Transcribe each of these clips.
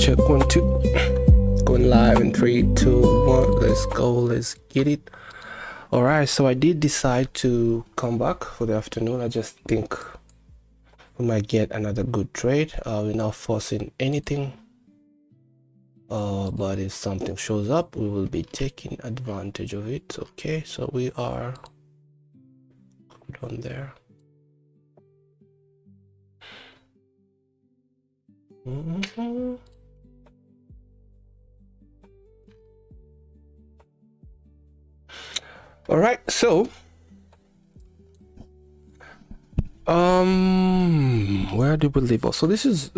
check 1 2. Going live in 3 2 1. Let's go, let's get it. All right, so I did decide to come back for the afternoon. I just think we might get another good trade. We're not forcing anything, but if something shows up, we will be taking advantage of it. Okay, so we are good on there. All right, so where do we leave off? So this is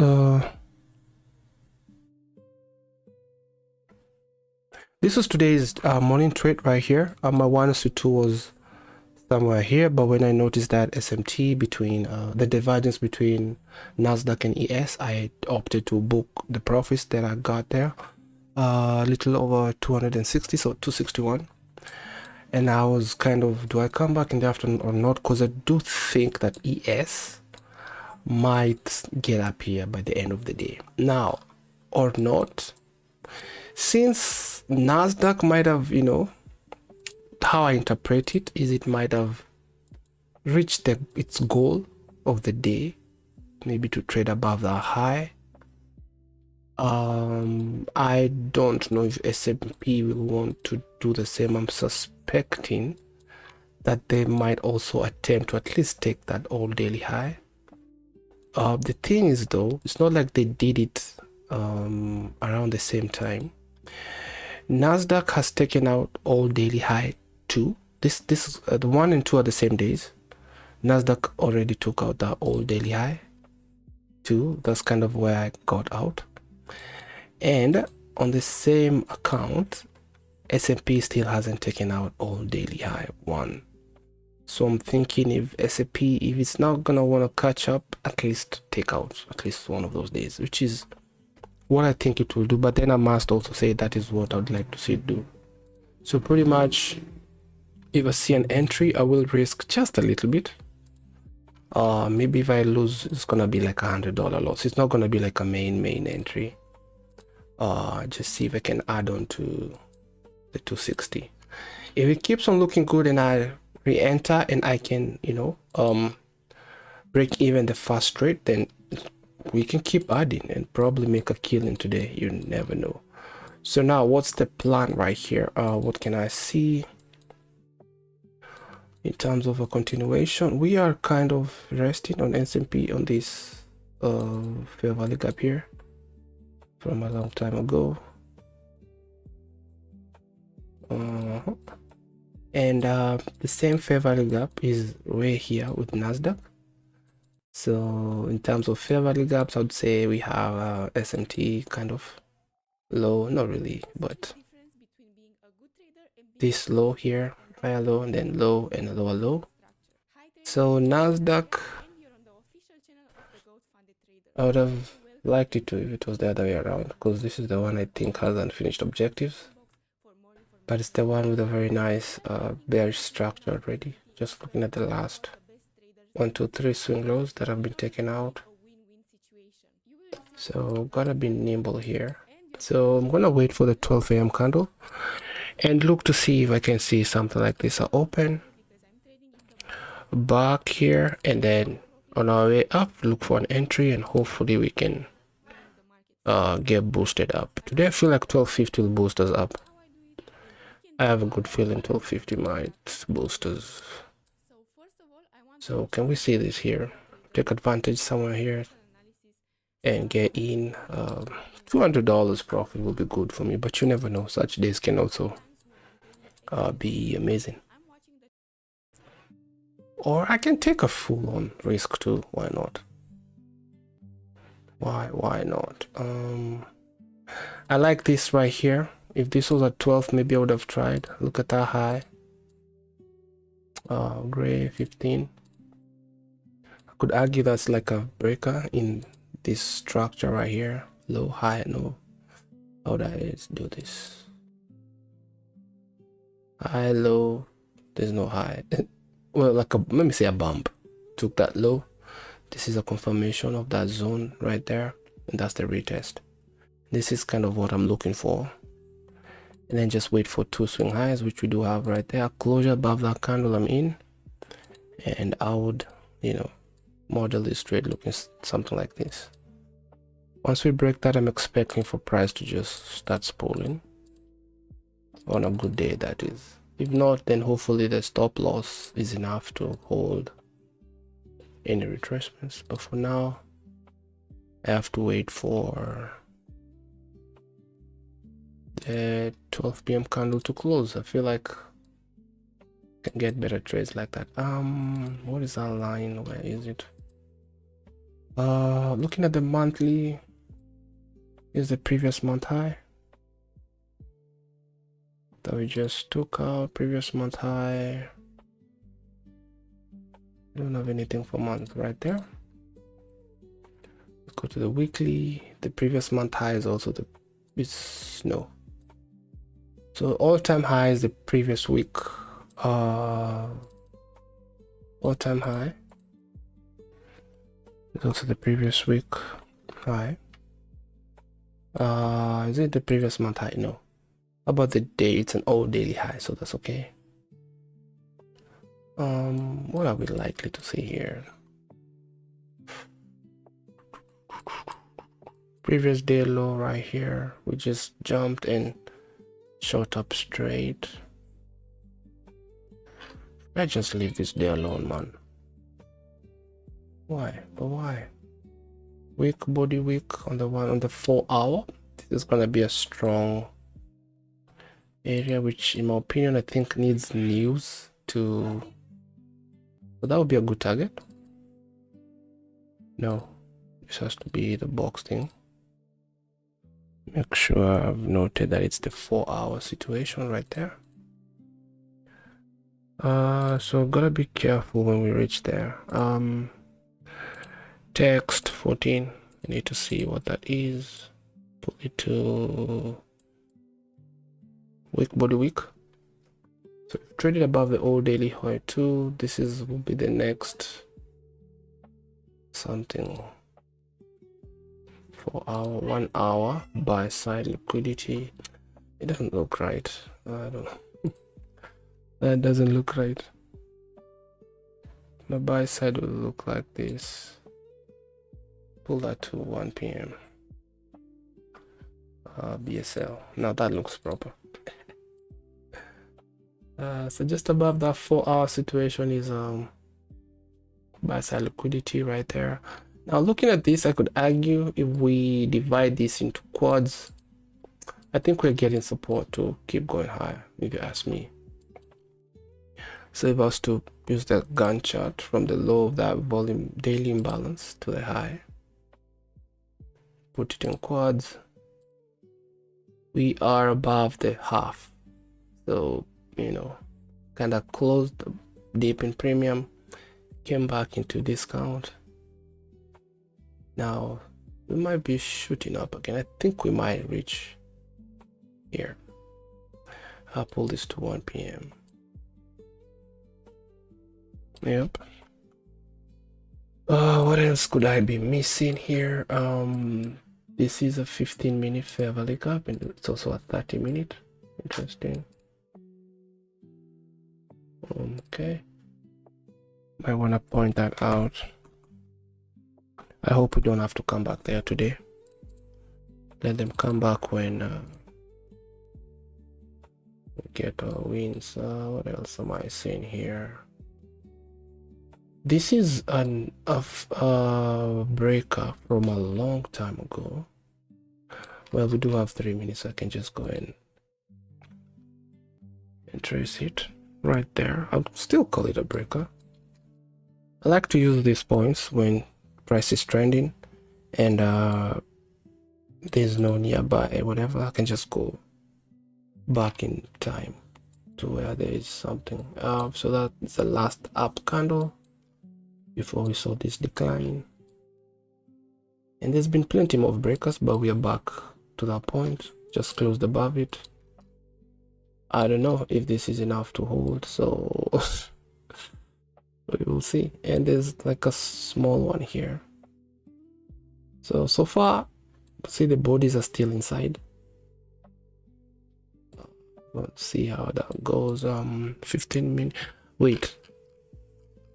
today's morning trade right here. My 1:2 was somewhere here, but when I noticed that SMT between the divergence between Nasdaq and ES, I opted to book the profits that I got there, a little over 260, so 261. And I was kind of, do I come back in the afternoon or not? Because I do think that ES might get up here by the end of the day. Now, or not, since Nasdaq might have, you know, how I interpret it is it might have reached its goal of the day, maybe to trade above the high. I don't know if S&P will want to do the same. I'm suspecting that they might also attempt to at least take that all daily high. The thing is though, it's not like they did it around the same time. Nasdaq has taken out all daily high too. This the 1 and 2 are the same days. Nasdaq already took out the all daily high too. That's kind of where I got out. And on the same account, S&P still hasn't taken out all daily high 1. So I'm thinking if S&P, if it's not gonna want to catch up, at least take out at least one of those days, which is what I think it will do. But then I must also say that is what I would like to see it do. So pretty much, if I see an entry, I will risk just a little bit. Maybe if I lose, it's gonna be like $100 loss. It's not gonna be like a main entry. Just see if I can add on to the 260. If it keeps on looking good and I re-enter and I can, you know, break even the first trade, then we can keep adding and probably make a killing today. You never know. So now what's the plan right here? What can I see in terms of a continuation? We are kind of resting on S&P on this fair value gap here from a long time ago. And the same fair value gap is way here with Nasdaq. So in terms of fair value gaps, I would say we have SMT kind of low, not really, but this low here, higher low, and then low and a lower low. So Nasdaq, I would have liked it to if it was the other way around, because this is the one I think has unfinished objectives, but it's the one with a very nice bearish structure already. Just looking at the last 1 2 3 swing lows that have been taken out, so gotta be nimble here. So I'm gonna wait for the 12 a.m. candle and look to see if I can see something like this. I open back here and then on our way up look for an entry, and hopefully we can get boosted up. Today I feel like 1250 will boost us up. I have a good feeling 1250 might boost us. So can we see this here? Take advantage somewhere here and get in. $200 profit will be good for me, but you never know. Such days can also be amazing. Or I can take a full-on risk too. Why not? Why not? I like this right here. If this was at 12, maybe I would have tried. Look at that high. Gray 15. I could argue that's like a breaker in this structure right here. Low, high, no. How do I do this? High, low. There's no high. Well, like a, let me say a bump. Took that low. This is a confirmation of that zone right there, and that's the retest. This is kind of what I'm looking for. And then just wait for 2 swing highs, which we do have right there. Closure above that candle I'm in. And I would, model this trade looking something like this. Once we break that, I'm expecting for price to just start spooling on a good day, that is. If not, then hopefully the stop loss is enough to hold any retracements. But for now, I have to wait for the 12 p.m. candle to close. I feel like I can get better trades like that. What is that line? Where is it? Looking at the monthly, is the previous month high that we just took out. Previous month high. I don't have anything for month right there. Let's go to the weekly. The previous month high is also no. So all-time high is the previous week. All-time high is also the previous week high. Is it the previous month high? No. How about the day? It's an all daily high, so that's okay. What are we likely to see here? Previous day low right here. We just jumped and shot up straight. I just leave this day alone, man. Why? But why? Weak body weak on the 4 hour. This is gonna be a strong area, which in my opinion I think needs news to, so that would be a good target. No, this has to be the box thing. Make sure I've noted that it's the 4 hour situation right there. So gotta be careful when we reach there. Text 14, I need to see what that is. Put it to weak body weak. So we've traded above the old daily high too. This will be the next something. 4 hour, 1 hour buy side liquidity. It doesn't look right. I don't know. That doesn't look right. The buy side will look like this. Pull that to 1 p.m. BSL. Now that looks proper. So just above that 4 hour situation is buy side liquidity right there. Now looking at this, I could argue if we divide this into quads, I think we're getting support to keep going higher, if you ask me. So if I was to use the Gantt chart from the low of that volume daily imbalance to the high, put it in quads, we are above the half. So, kind of closed deep in premium, came back into discount. Now we might be shooting up again. I think we might reach here. I'll pull this to 1 p.m. Yep. What else could I be missing here? This is a 15-minute fair value gap, and it's also a 30-minute. Interesting. Okay, might want to point that out. I hope we don't have to come back there today. Let them come back when we get our wins. What else am I seeing here? This is a breaker from a long time ago. Well, we do have 3 minutes, so I can just go in and trace it right there. I'll still call it a breaker. I like to use these points when price is trending and there's no nearby whatever. I can just go back in time to where there is something. So that's the last up candle before we saw this decline, and there's been plenty more breakers, but we are back to that point, just closed above it. I don't know if this is enough to hold, so we will see. And there's like a small one here. So far See, the bodies are still inside. Let's see how that goes. 15 minutes. Wait.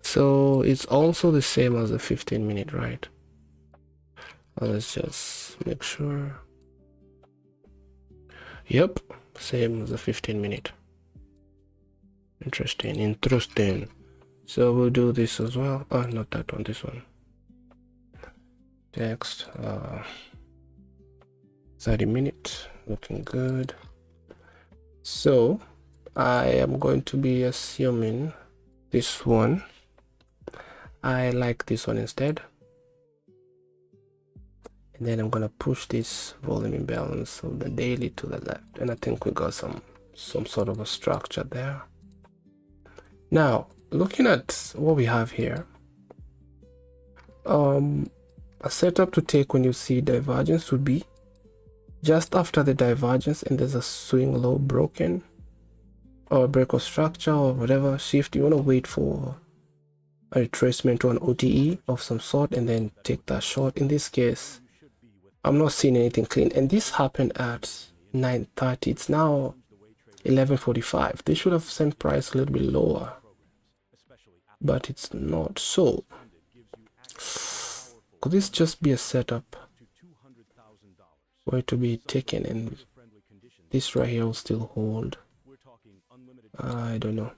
So it's also the same as the 15-minute, right? Let's just make sure. Yep, same as the 15-minute. Interesting. So we'll do this as well. Oh, not that one, this one. Text, 30 minutes, looking good. So I am going to be assuming this one. I like this one instead. And then I'm gonna push this volume imbalance of the daily to the left. And I think we got some sort of a structure there. Now, looking at what we have here, a setup to take when you see divergence would be just after the divergence and there's a swing low broken or a break of structure or whatever shift, you want to wait for a retracement to an OTE of some sort and then take that short. In this case, I'm not seeing anything clean, and this happened at 9:30. It's now 11:45. They should have sent price a little bit lower, but it's not. So could this just be a setup for it to be taken and this right here will still hold? I don't know.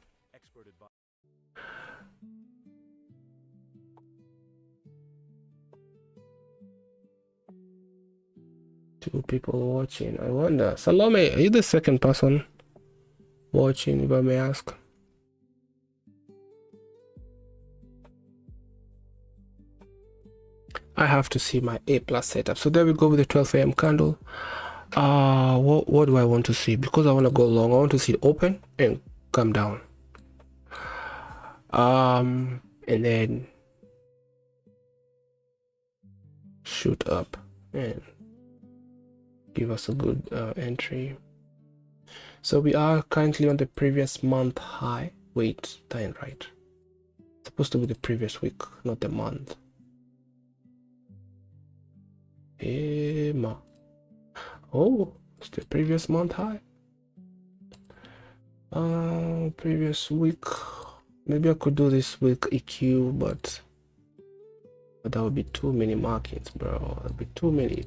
Two people watching. I wonder. Salome, are you the second person watching, if I may ask? I have to see my A+ setup. So there we go with the 12 a.m. candle. What do I want to see? Because I want to go long, I want to see it open and come down. And then shoot up and give us a good entry. So we are currently on the previous month high. Wait, dying right. It's supposed to be the previous week, not the month. Oh, it's the previous month high. Previous week. Maybe I could do this week EQ, but that would be too many markings, bro. That'd be too many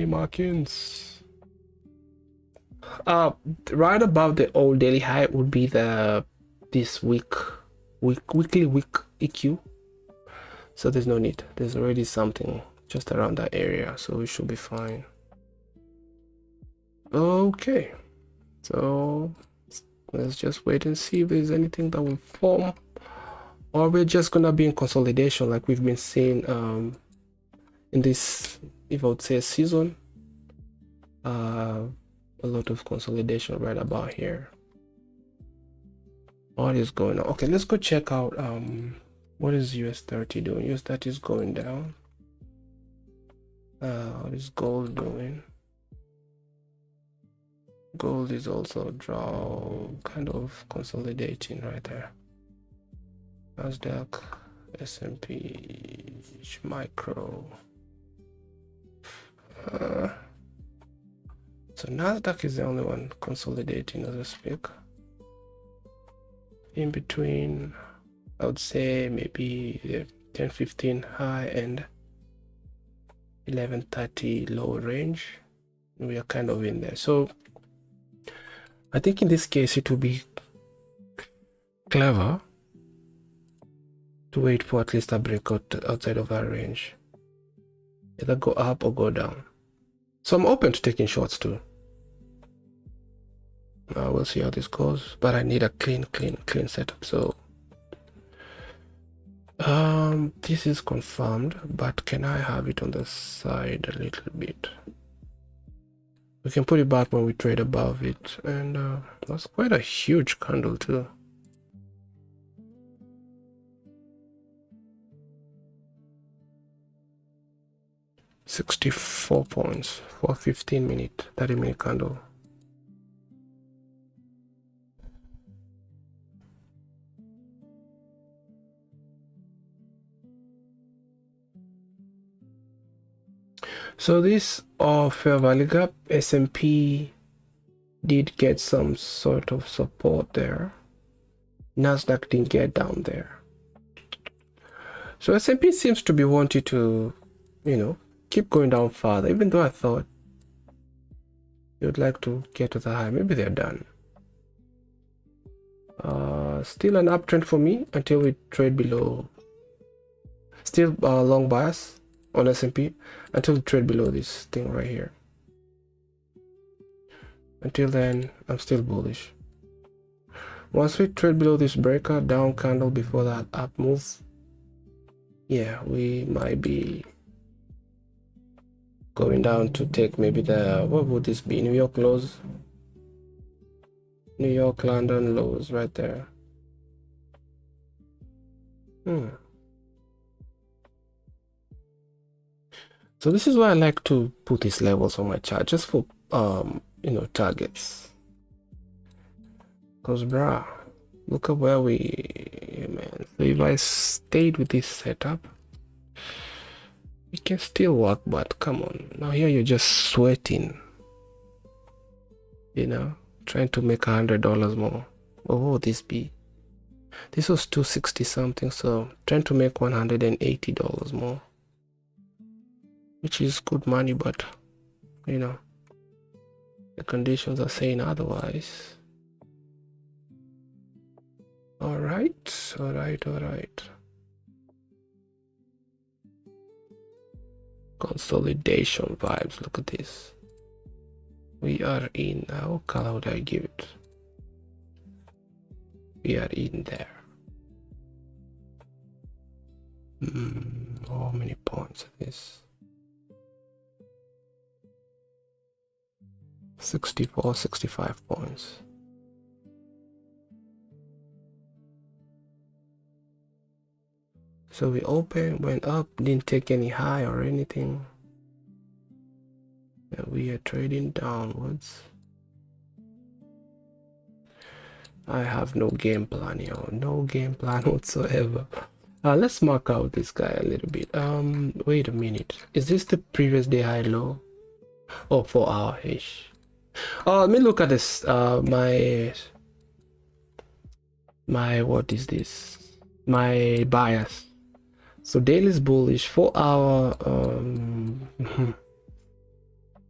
markings. Right above the old daily high would be this weekly EQ. So there's no need. There's already something just around that area, so we should be fine. Okay, so let's just wait and see if there's anything that will form, or we're just gonna be in consolidation like we've been seeing in this, if I would say, season. A lot of consolidation right about here. What is going on? Okay, let's go check out what is US30 doing. US30 is going down. What is gold doing? Gold is also kind of consolidating right there. Nasdaq, S&P, micro. So Nasdaq is the only one consolidating as I speak. In between, I would say maybe the 10-15 high and 11:30 low range. We are kind of in there. So I think in this case it would be clever to wait for at least a breakout outside of our range. Either go up or go down. So I'm open to taking shorts too. We'll see how this goes, but I need a clean setup. So this is confirmed, but can I have it on the side a little bit? We can put it back when we trade above it, and that's quite a huge candle too. $64 points for a 15-minute, 30-minute candle. So this fair value gap, S&P did get some sort of support there. Nasdaq didn't get down there. So S&P seems to be wanting to, you know, keep going down farther, even though I thought they would like to get to the high. Maybe they're done. Still an uptrend for me until we trade below. Still long bias on S&P until we trade below this thing right here. Until then, I'm still bullish. Once we trade below this breakout down candle before that up move, yeah, we might be going down to take maybe the, what would this be, New York lows, New York London lows right there. So this is why I like to put these levels on my chart, just for you know, targets. Because bruh, look at where we, man. So if I stayed with this setup, it can still work, but come on, now here you're just sweating, you know, trying to make $100 more. What would this be? This was 260 something, so trying to make $180 more, which is good money, but you know, the conditions are saying otherwise. All right. Consolidation vibes. Look at this. We are in, what color would I give it? We are in there. How many points is this? 64, 65 points. So we opened, went up, didn't take any high or anything. And we are trading downwards. I have no game plan here, no game plan whatsoever. Let's mark out this guy a little bit. Wait a minute. Is this the previous day high low? Oh, 4 hour ish. Let me look at this. My what is this? My bias. So daily is bullish. 4 hour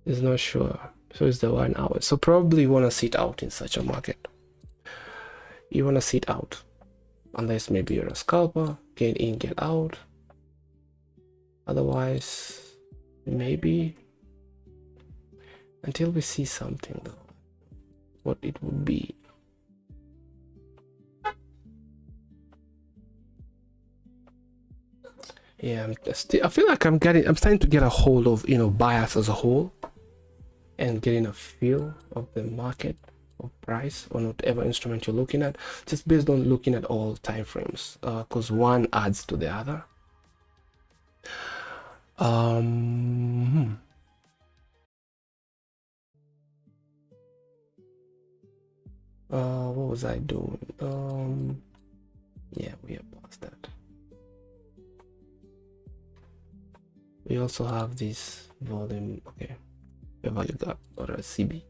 is not sure. So it's the 1 hour. So probably you want to sit out in such a market. You want to sit out, unless maybe you're a scalper. Get in, get out. Otherwise, maybe until we see something though, what it would be. Yeah, I feel like I'm starting to get a hold of, you know, bias as a whole, and getting a feel of the market, of price on whatever instrument you're looking at, just based on looking at all time frames, because one adds to the other. What was I doing? Yeah, we are past that. We also have this volume, okay, a value gap or a CB.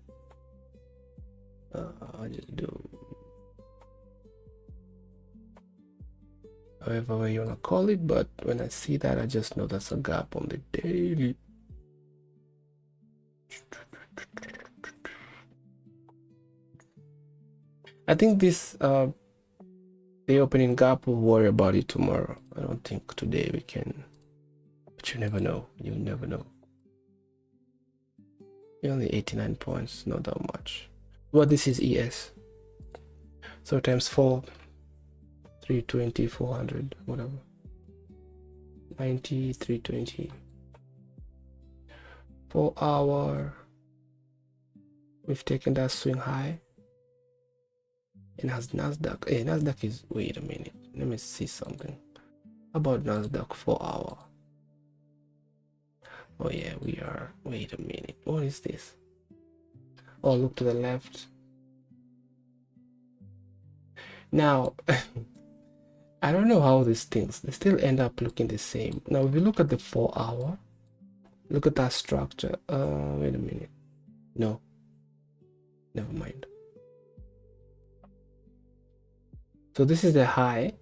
I'll just do however way you wanna call it, but when I see that, I just know that's a gap on the daily. I think this the opening gap, will worry about it tomorrow. I don't think today we can, but you never know. You never know. You're only 89 points, not that much. But this is ES, so times 4, 320, 400, whatever, 90, 320. 4 hour, we've taken that swing high, and has Nasdaq. Hey, Nasdaq is, wait a minute, let me see something about Nasdaq 4 hour. Oh yeah, we are, wait a minute, what is this? Oh, look to the left. Now I don't know how these things, they still end up looking the same. Now if you look at the 4 hour, Look at that structure. Wait a minute. No, never mind. So this is the high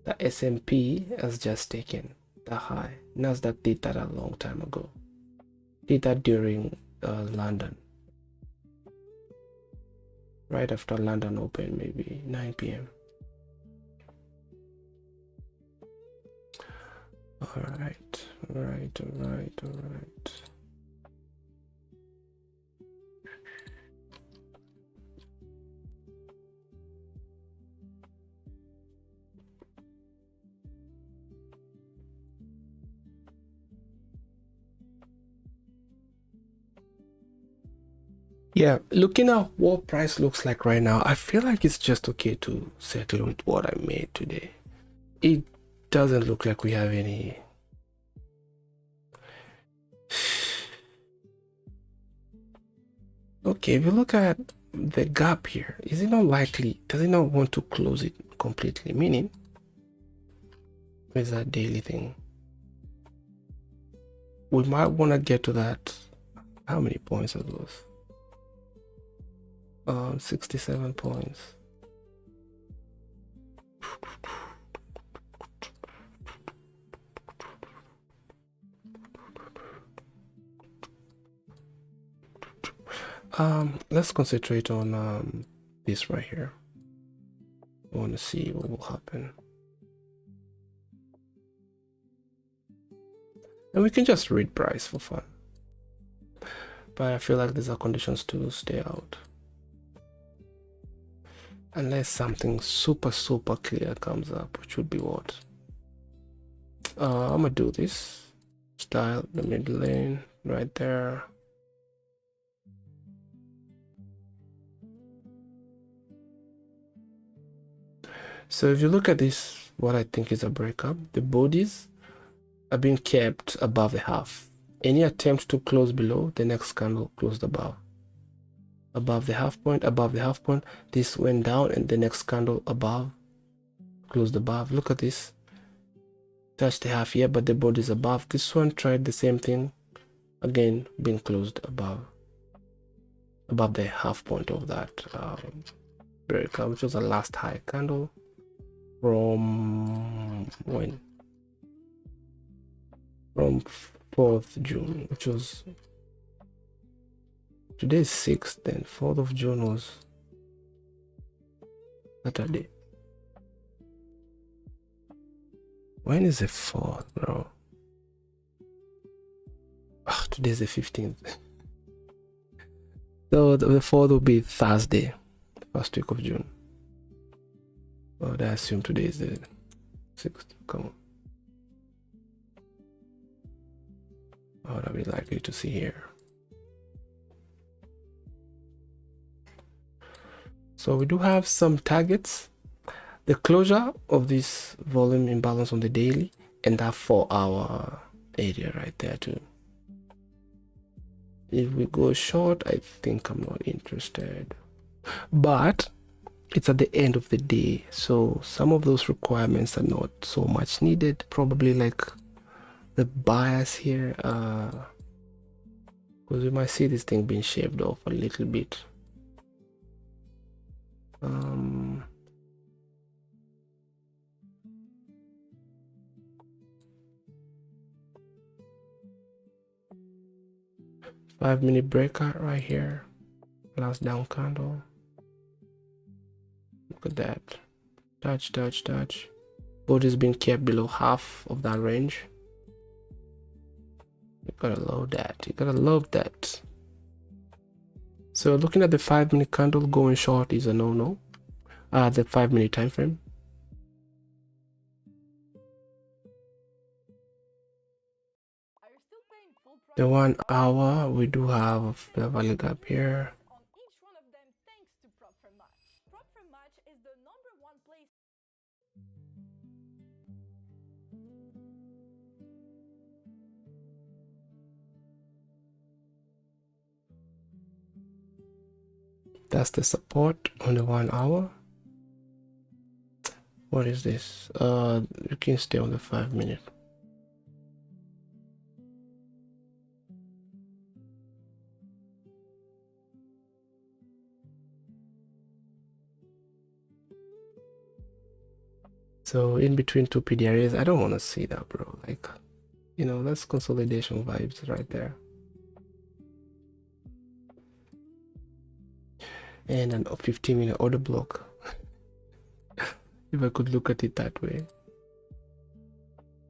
that S&P has just taken. The high. Nasdaq did that a long time ago. Did that during London. Right after London open, maybe 9 p.m. All right. Yeah, looking at what price looks like right now, I feel like it's just okay to settle with what I made today. It doesn't look like we have any. Okay, if you look at the gap here, is it not likely? Does it not want to close it completely? Meaning, where's that daily thing? We might want to get to that. How many points are those? 67 points. Let's concentrate on this right here. I want to see what will happen. And we can just read price for fun. But I feel like these are conditions to stay out. Unless something super clear comes up, which would be what? I'm gonna do this. Style the mid lane right there. So if you look at this, what I think is a breakup, the bodies are being kept above the half. Any attempt to close below, the next candle closed above. Above the half point, this went down, and the next candle above closed above. Look at this. Touched the half here, but the body is above. This one tried the same thing. Again, being closed above the half point of that breakup, which was the last high candle from when? From 4th June, which was today's 6th, then 4th of June was Saturday. When is the 4th, bro? Oh, today's the 15th. So the 4th will be Thursday, first week of June. Oh, I assume today is the 6th. Come on. What would I be likely to see here? So we do have some targets. The closure of this volume imbalance on the daily and that 4-hour area right there too. If we go short, I think I'm not interested. But it's at the end of the day, so some of those requirements are not so much needed. Probably like the bias here, because we might see this thing being shaved off a little bit. 5-minute breakout right here, last down candle. Look at that. Touch. Body's been kept below half of that range. You gotta love that. So looking at the 5-minute candle, going short is a no-no. The 5-minute time frame. The 1 hour, we do have a fair value gap here. That's the support on the 1 hour. What is this? You can stay on the 5-minute. So in between two PDRAs, I don't want to see that, bro. Like, you know, that's consolidation vibes right there. And an 15-minute order block. If I could look at it that way.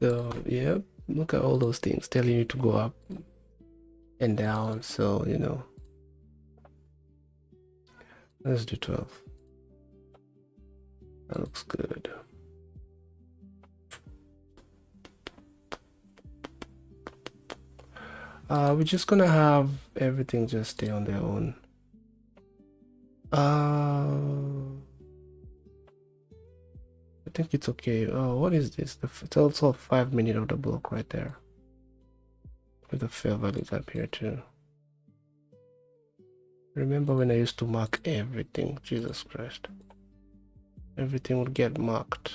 So yeah, look at all those things telling you to go up and down. So, you know, let's do 12. That looks good. We're just gonna have everything just stay on their own. I think it's okay. Oh, what is this? It's also a 5-minute order block right there. With the fair values up here too. Remember when I used to mark everything? Jesus Christ. Everything would get marked.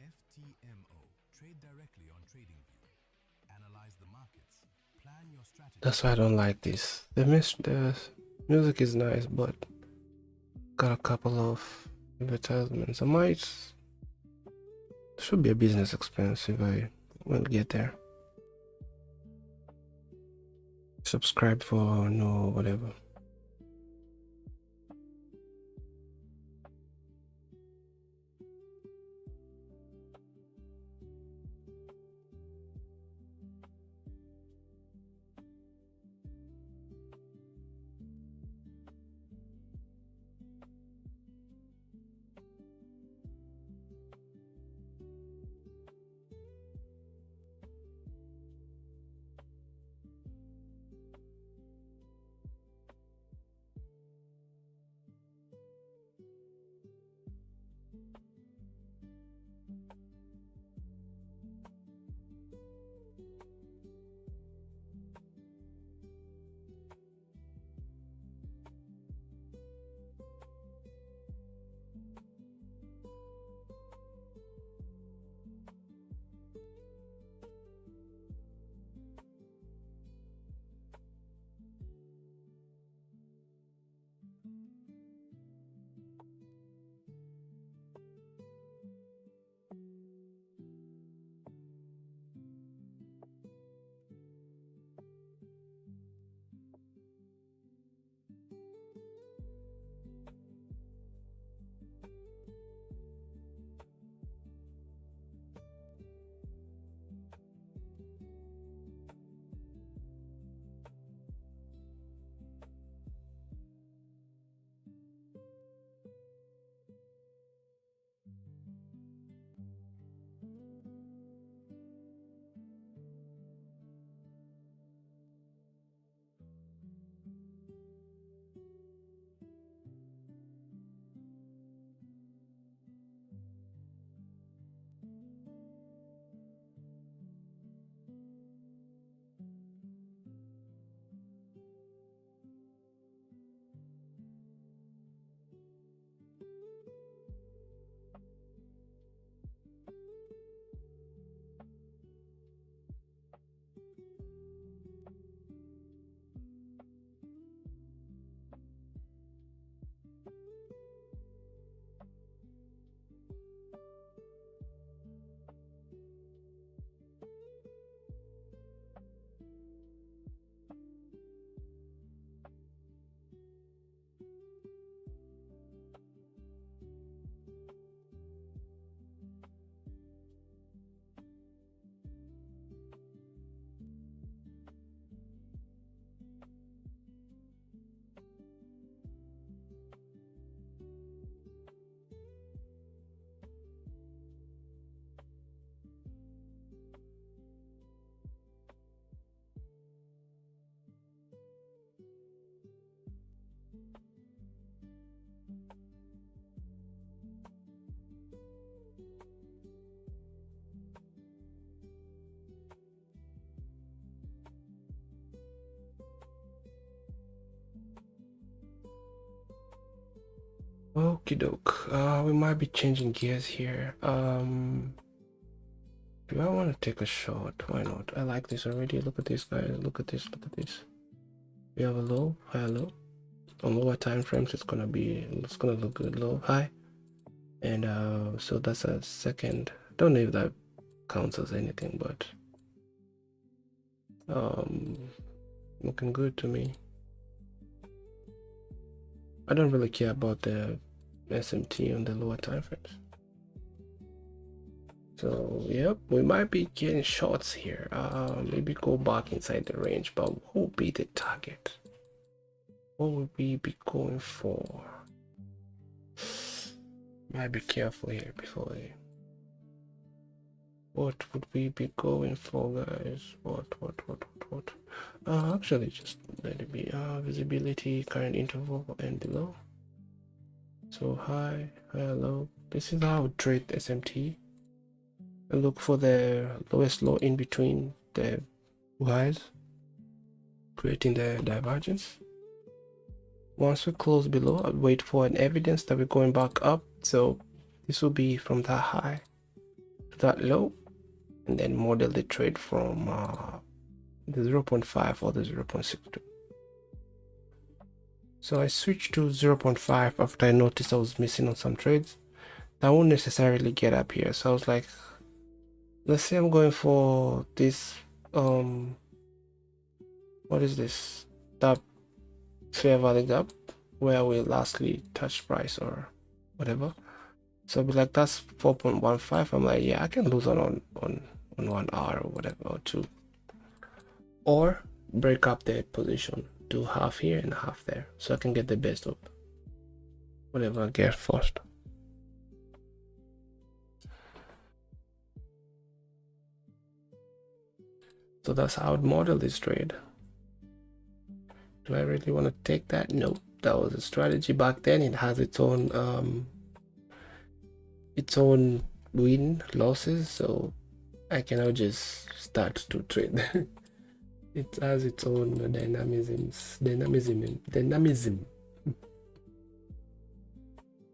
FTMO. Trade directly on TradingView. That's why I don't like this. The music is nice, but got a couple of advertisements. I might should be a business expense if I will get there. Subscribe for no whatever. Okie doke. We might be changing gears here. Do I want to take a shot? Why not? I like this already. Look at this, guys. Look at this. Look at this. We have a low, high, low. On lower time frames, it's gonna look good. Low, high, and so that's a second. Don't know if that counts as anything, but looking good to me. I don't really care about the SMT on the lower time frames. So yep, we might be getting shots here. Maybe go back inside the range, but what will be the target? What would we be going for? Might be careful here before we... What would we be going for, guys? What? Actually, just let it be visibility, current interval, and below. So high, low. This is how I would trade SMT. I look for the lowest low in between the highs, creating the divergence. Once we close below, I'll wait for an evidence that we're going back up. So this will be from that high to that low, and then model the trade from the 0.5 or the 0.62. So I switched to 0.5 after I noticed I was missing on some trades. I won't necessarily get up here. So I was like, let's say I'm going for this, what is this? That fair value gap where we lastly touch price or whatever. So I'll be like, that's 4.15. I'm like, yeah, I can lose on 1 hour or whatever, or 2. Or break up the position, do half here and half there, so I can get the best of whatever I get first. So that's how I would model this trade. Do I really want to take that? No, that was a strategy back then. It has its own win losses, so I cannot just start to trade. It has its own dynamism.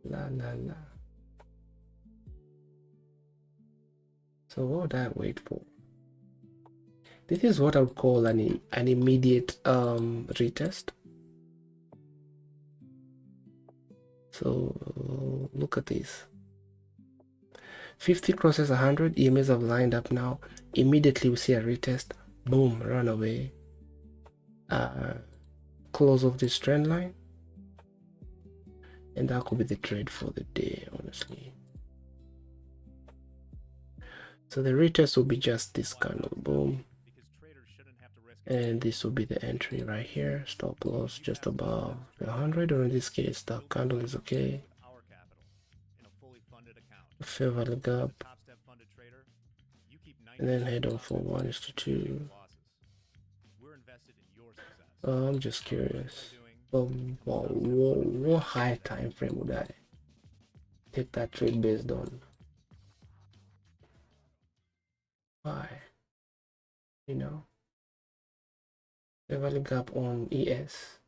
La la la. So what would I wait for? This is what I would call an immediate retest. So look at this. 50 crosses 100. EMAs have lined up now. Immediately we see a retest. Boom, run away. Close of this trend line. And that could be the trade for the day, honestly. So the retest will be just this candle. Boom. And this will be the entry right here. Stop loss just above the 100, or in this case the candle is okay. Fair value gap, and then head on for 1:2. I'm just curious. What high time frame would I take that trade based on? Why? You know, fair value gap on ES,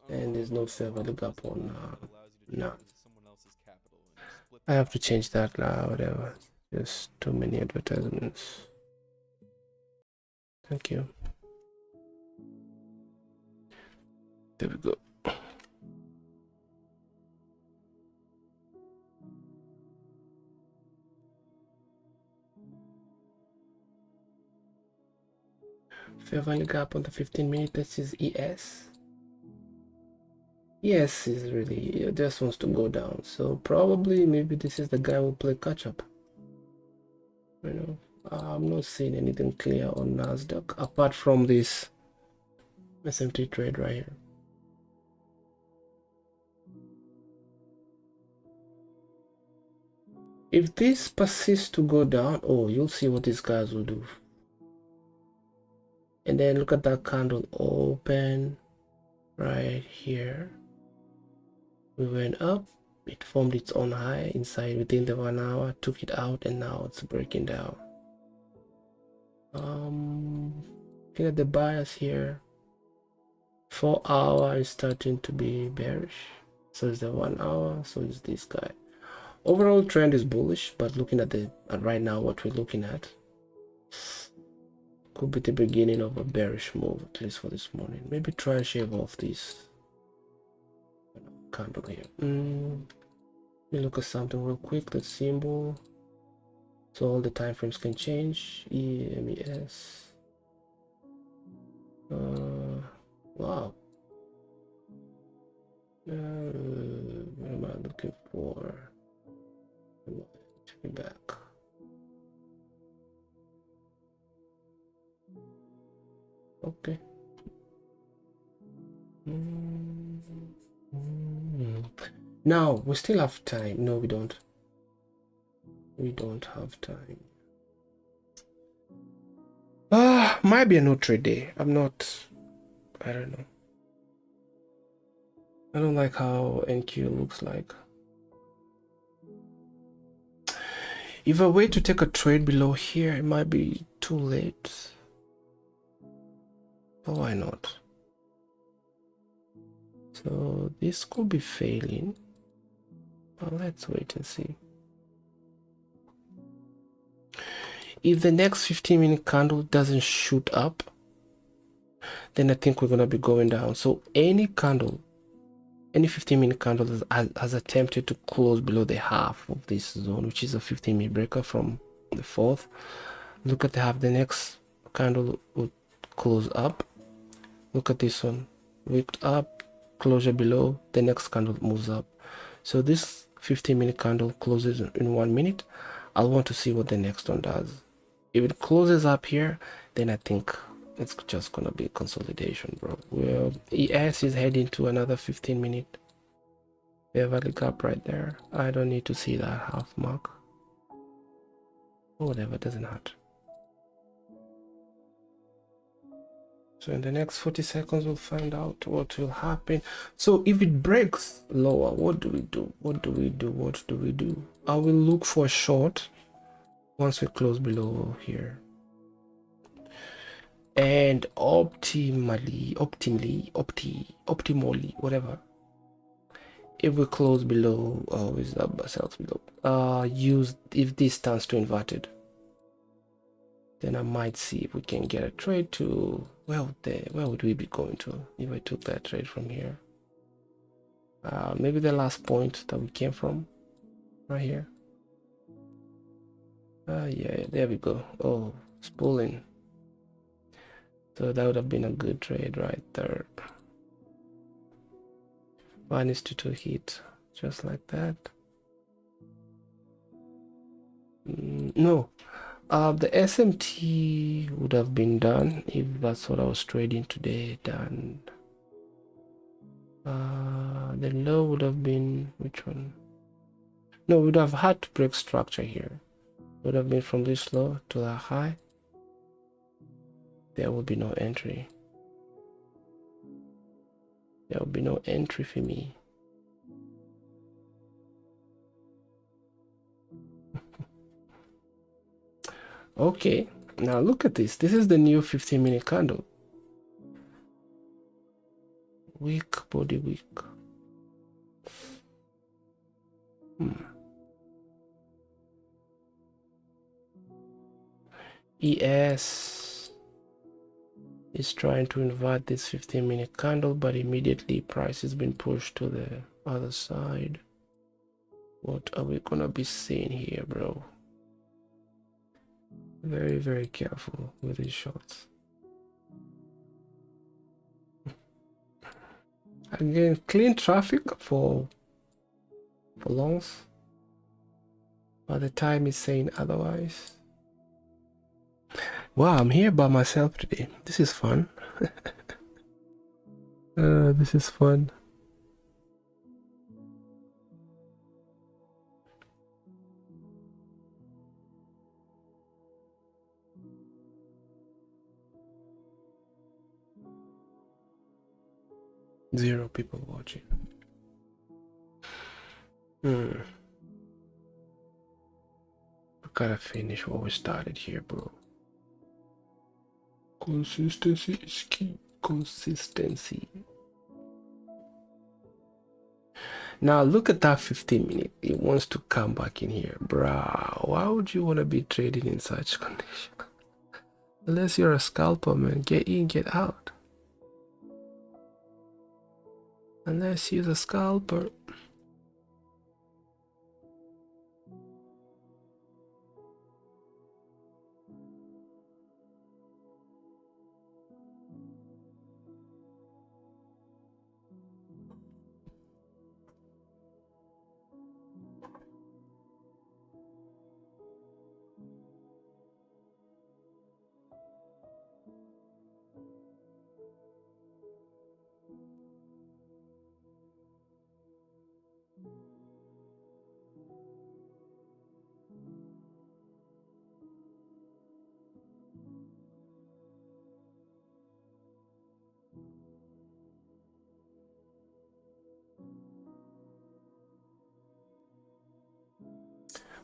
and there's no fair value gap on no. I have to change that now. Whatever. Just too many advertisements. Thank you. There we go. Fair value gap on the 15-minute. This is ES. ES is really just wants to go down. So probably maybe this is the guy who will play catch up. You know, I'm not seeing anything clear on Nasdaq apart from this SMT trade right here. If this persists to go down, oh, you'll see what these guys will do. And then look at that candle open right here. We went up, it formed its own high inside within the 1 hour, took it out, and now it's breaking down. Looking at the bias here, 4 hour is starting to be bearish. So is the 1 hour, so is this guy. Overall trend is bullish, but looking at the right now what we're looking at could be the beginning of a bearish move, at least for this morning. Maybe try and shave off this candle here. Let me look at something real quick. The symbol, so all the time frames can change. EMES. Wow. What am I looking for? Check it back. Okay. Now we still have time. No, we don't. We don't have time. Might be a no trade day. I don't know. I don't like how NQ looks like. If I wait to take a trade below here, it might be too late. But why not? So this could be failing. But let's wait and see. If the next 15-minute candle doesn't shoot up, then I think we're gonna be going down. So any candle, any 15-minute candle has attempted to close below the half of this zone, which is a 15-minute breaker from the fourth. Look at the half. The next candle would close up. Look at this one, wicked up, closure below, the next candle moves up. So this 15-minute candle closes in 1 minute. I'll want to see what the next one does. If it closes up here, then I think it's just gonna be consolidation, bro. Well, ES is heading to another 15-minute fair value gap right there. I don't need to see that half mark. Whatever, doesn't hurt. So in the next 40 seconds, we'll find out what will happen. So if it breaks lower, what do we do? What do we do? What do we do? I will look for a short once we close below here. And optimally, whatever. If we close below, is that sells below? Use if this turns to inverted. Then I might see if we can get a trade to, well, there, where would we be going to if I took that trade from here? Maybe the last point that we came from, right here. Yeah, there we go. Oh, it's pulling. So that would have been a good trade right there. 1:2 hit, just like that. No. The SMT would have been done if that's what I was trading today. Done. The low would have been, which one? No, we would have had to break structure here. Would have been from this low to that high. There will be no entry. There will be no entry for me. Okay, now look at this. This is the new 15-minute candle. Weak, body weak. ES is trying to invert this 15-minute candle, but immediately price has been pushed to the other side. What are we gonna be seeing here, bro? Very, very careful with these shots. Again, clean traffic for longs, but the time is saying otherwise. Wow, I'm here by myself today. This is fun. This is fun. Zero people watching. We gotta finish what we started here, bro. Consistency is key. Consistency. Now look at that 15-minute. It wants to come back in here, bro. Why would you want to be trading in such condition? Unless you're a scalper, man. Get in, get out. Unless you're a scalper.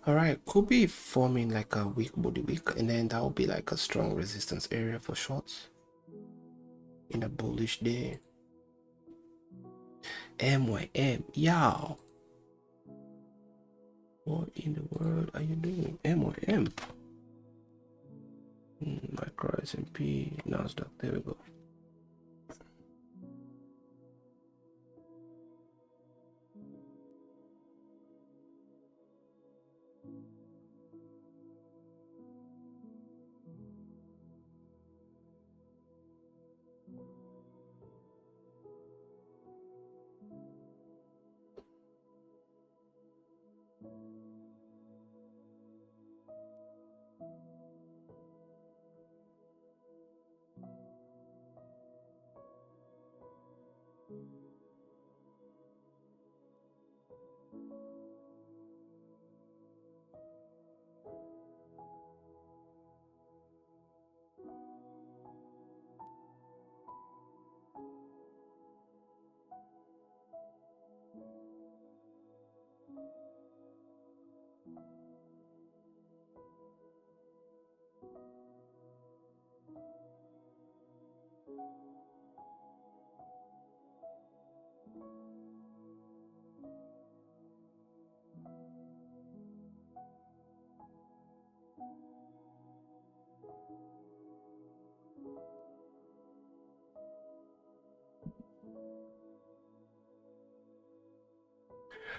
All right, could be forming like a weak body weak, and then that will be like a strong resistance area for shorts in a bullish day. MYM, yow. What in the world are you doing? MYM. S&P, Nasdaq. There we go.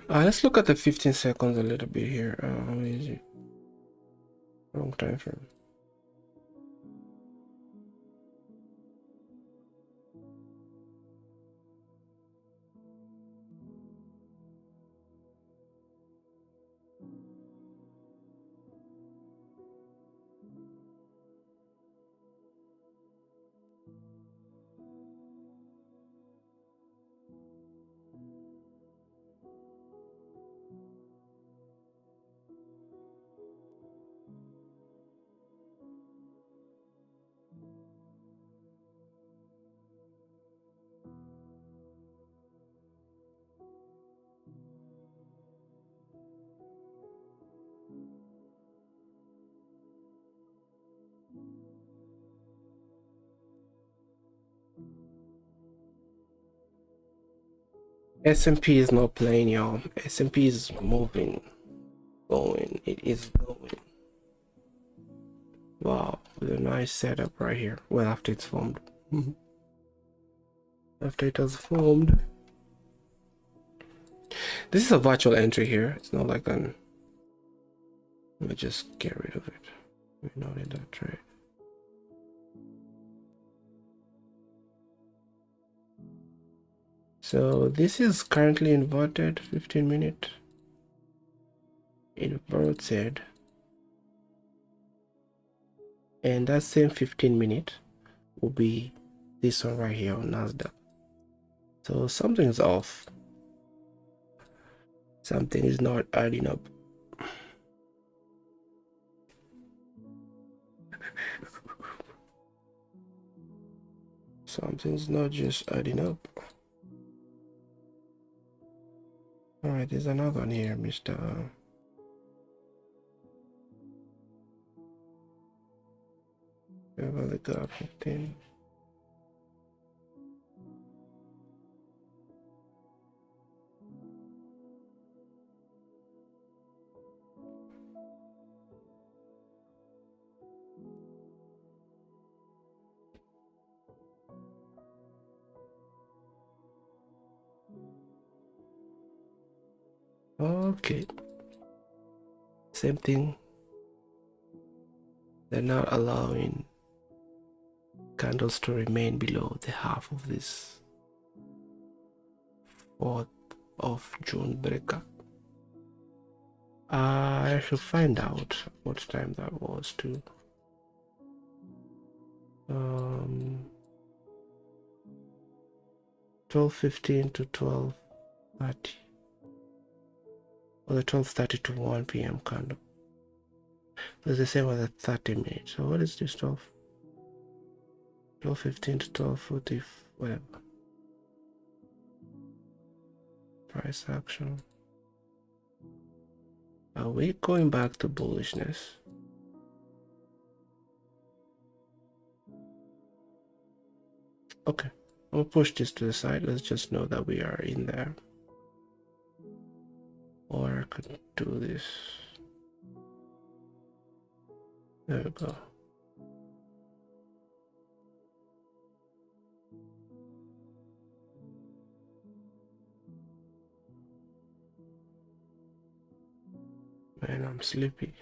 Let's look at the 15 seconds a little bit here. How is it? Long time frame. S&P is not playing, y'all. S&P is moving, going. It is going. Wow, with a nice setup right here. Well, after it's formed. After it has formed. This is a virtual entry here. It's not like an. Let me just get rid of it. We're not in that trade. So this is currently inverted 15-minute. Inverted. And that same 15-minute will be this one right here on Nasdaq. So something's off. Something is not adding up. Something's not just adding up. All right, there's another one here, Mr. Beverly Gap 15. Okay, same thing. They're not allowing candles to remain below the half of this 4th of June breakup. I should find out what time that was too. 12:15 to 12:30, or the 12:30 to 1 p.m. candle. It's the same as a 30 minutes. So what is this 12:15 to 12:40, whatever. Price action. Are we going back to bullishness? Okay, I'll push this to the side. Let's just know that we are in there. Or I could do this. There we go. I'm sleepy.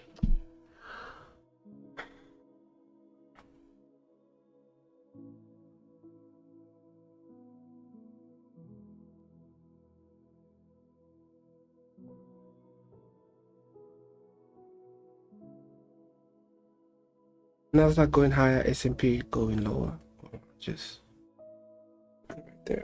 Nasdaq going higher, S&P going lower. Just right there.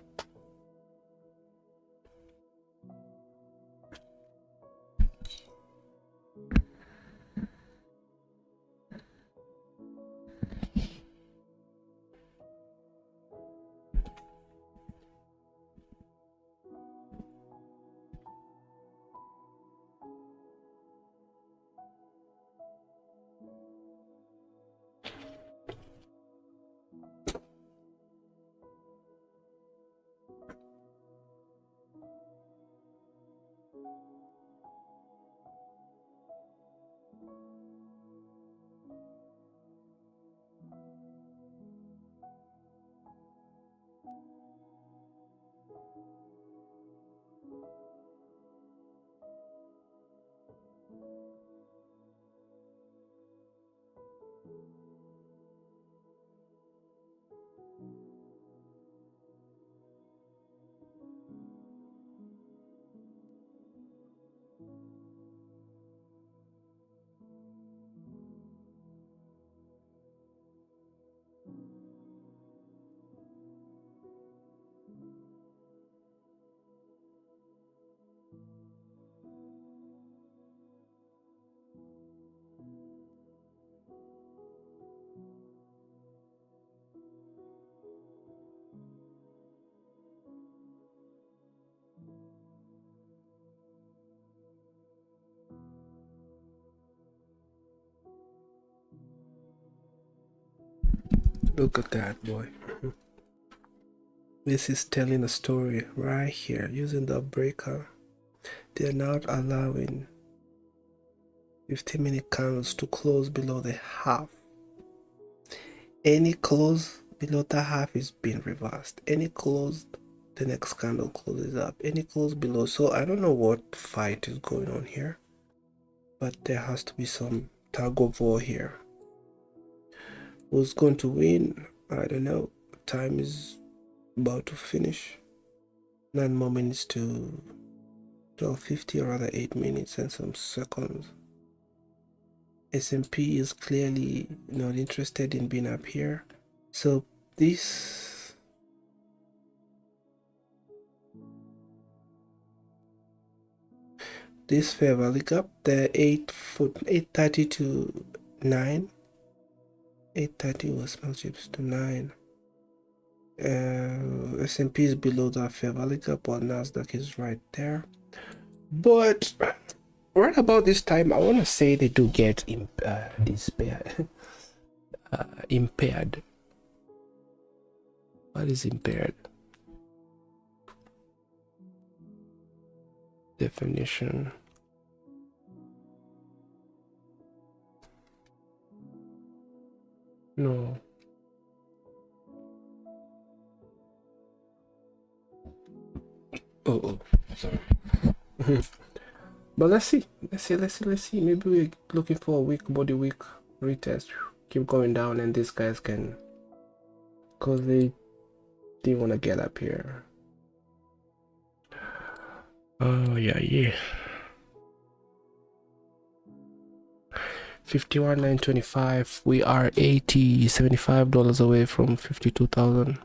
Look at that, boy. This is telling a story right here. Using the breaker, they're not allowing 15-minute candles to close below the half. Any close below the half is being reversed. Any close, the next candle closes up. Any close below. So I don't know what fight is going on here, but there has to be some tug of war here. Who's going to win? I don't know. Time is about to finish. 9 more minutes to 12:50, or rather 8 minutes and some seconds. S&P is clearly not interested in being up here. So this fair value gap, the 830 to 9. 830 was small chips to 9. S&P is below that fair value gap, while Nasdaq is right there. But right about this time, I want to say they do get impaired. What is impaired? Definition. No. Oh, sorry. But let's see. Maybe we're looking for a weak body week retest. Keep going down, and these guys can, because they didn't want to get up here. Oh yeah. 51,925. We are $75 away from 52,000.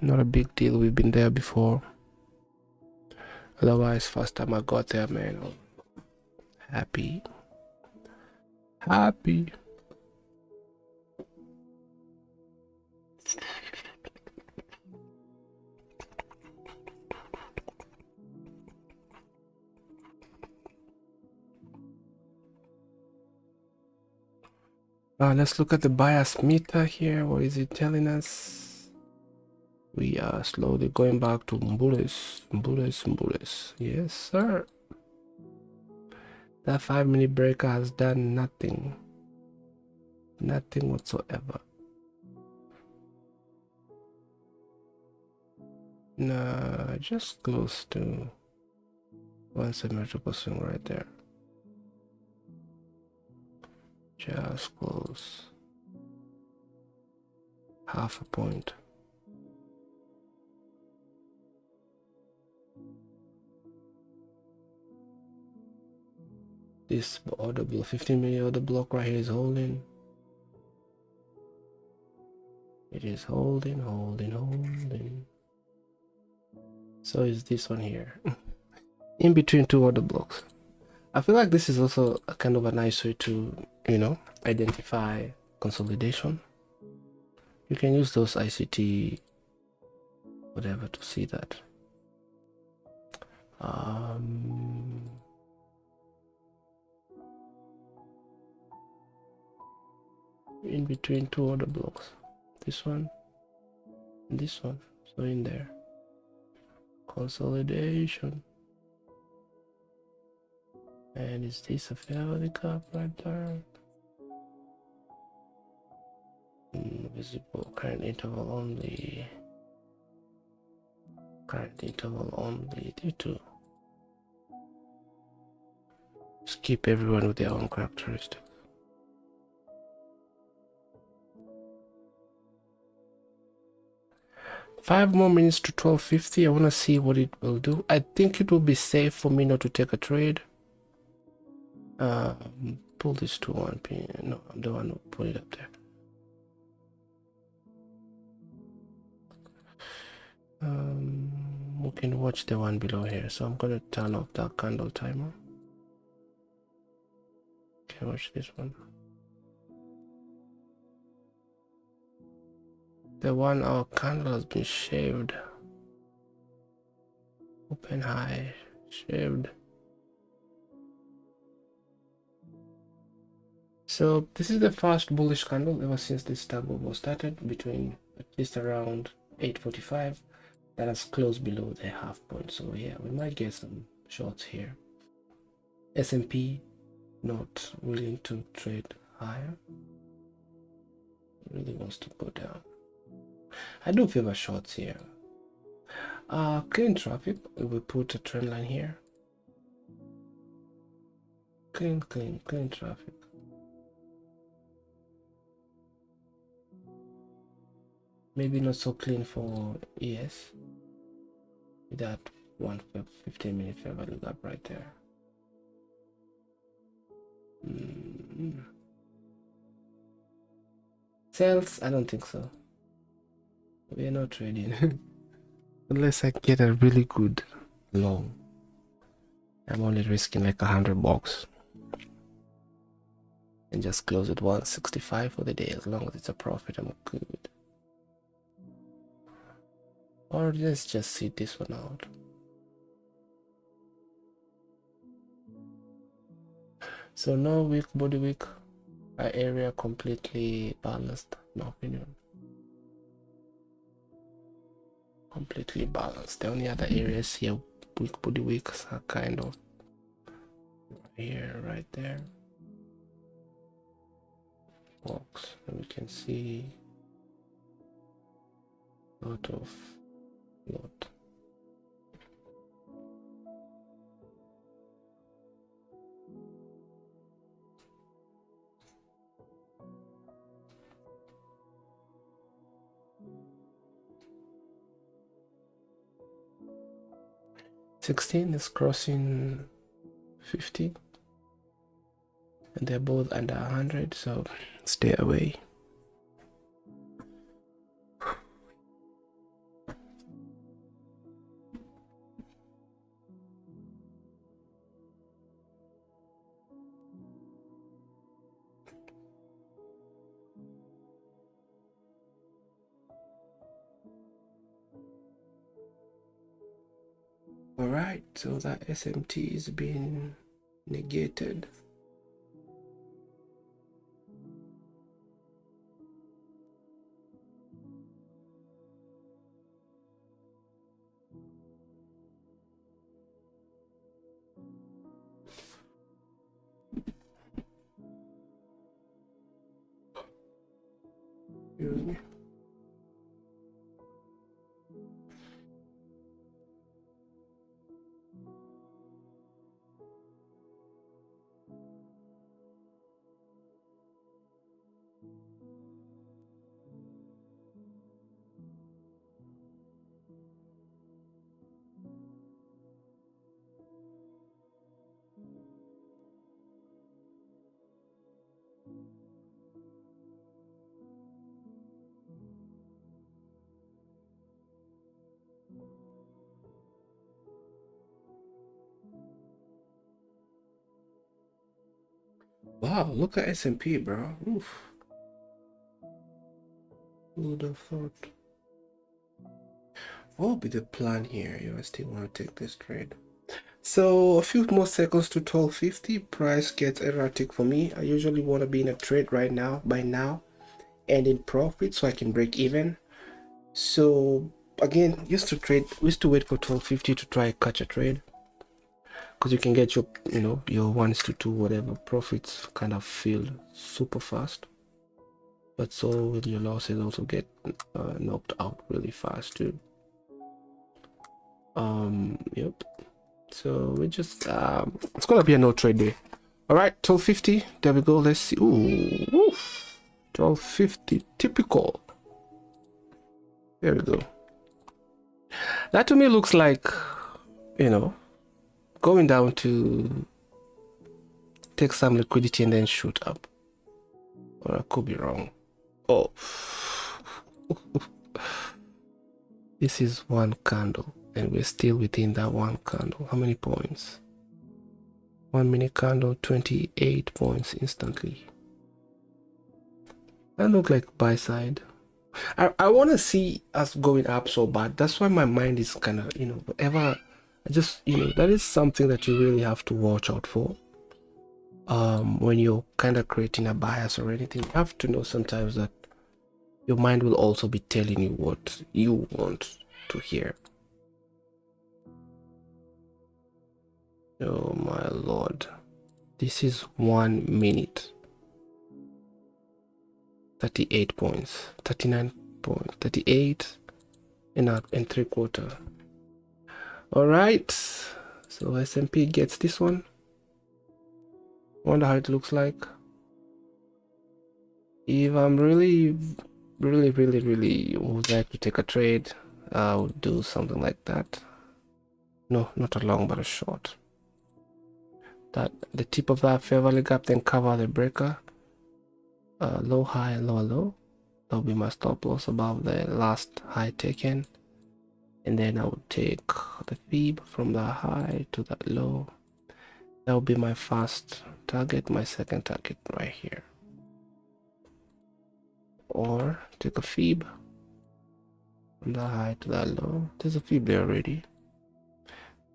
Not a big deal. We've been there before. Otherwise, first time I got there, man, happy. Let's look at the bias meter here. What is it telling us? We are slowly going back to bullish. Yes, sir. That 5-minute breaker has done nothing whatsoever. Nah, just close to One symmetrical swing right there. Just close. Half a point. This order block, 15-minute order block right here is holding. It is holding. So is this one here. In between two order blocks. I feel like this is also a kind of a nice way to, you know, identify consolidation. You can use those ICT whatever to see that. In between two order blocks, this one and this one, so in there, consolidation. And is this a fairly gap right there? Visible, current interval only, due to just keep everyone with their own characteristics. Five more minutes to 12:50. I want to see what it will do. I think it will be safe for me not to take a trade. Pull this to 1 p.m. No, I'm the one who put it up there. We can watch the one below here, so I'm gonna turn off that candle timer. Can watch this one. The 1 hour candle has been shaved. Open high, shaved. So this is the first bullish candle ever since this stock bubble started, between at least around 8:45. That has closed below the half point. So yeah, we might get some shorts here. S&P not willing to trade higher. It really wants to go down. I do favor shorts here. Clean traffic. We will put a trend line here. Clean traffic. Maybe not so clean for ES. That 15-minute fair value gap right there. Sales? I don't think so. We are not trading. Unless I get a really good long. I'm only risking like $100 and just close at 165 for the day. As long as it's a profit, I'm good. Or let's just sit this one out. So no weak body weak. Our area completely balanced, in my opinion. Completely balanced. The only other areas here, weak body weaks, are kind of here, right there. Box, and we can see a lot of lot. $16 is crossing 50, and they're both under 100, so stay away. All right, so that SMT is being negated. Excuse me. Wow, look at S&P, bro. Oof. Who would have thought? What will be the plan here? You still want to take this trade? So a few more seconds to 1250. Price gets erratic for me. I usually want to be in a trade right now, by now, and in profit so I can break even. So again, we used to wait for 1250 to try catch a trade, because you can get your your 1:2 whatever profits kind of filled super fast, but so will your losses also get knocked out really fast too. Yep. So we just it's gonna be a no trade day. All right, 1250. There we go. Let's see. Ooh, 1250 typical. There we go. That to me looks like, going down to take some liquidity and then shoot up. Or I could be wrong. Oh, this is one candle and we're still within that one candle. How many points? 1 minute candle, 28 points instantly. That look like buy side. I want to see us going up so bad. That's why my mind is kind of, whatever. I just, that is something that you really have to watch out for. When you're kind of creating a bias or anything, you have to know sometimes that your mind will also be telling you what you want to hear. Oh my lord. This is 1 minute. 38 points, 39 points, 38 and 3/4. All right, so S&P gets this one. Wonder how it looks like. If I'm really would like to take a trade, I would do something like that. No, not a long but a short. That the tip of that fair value gap, then cover the breaker. Low high, low low. That'll be my stop loss above the last high taken, and then I would take the fib from the high to that low. That will be my first target, my second target right here. Or take a fib from the high to that low. There's a fib there already.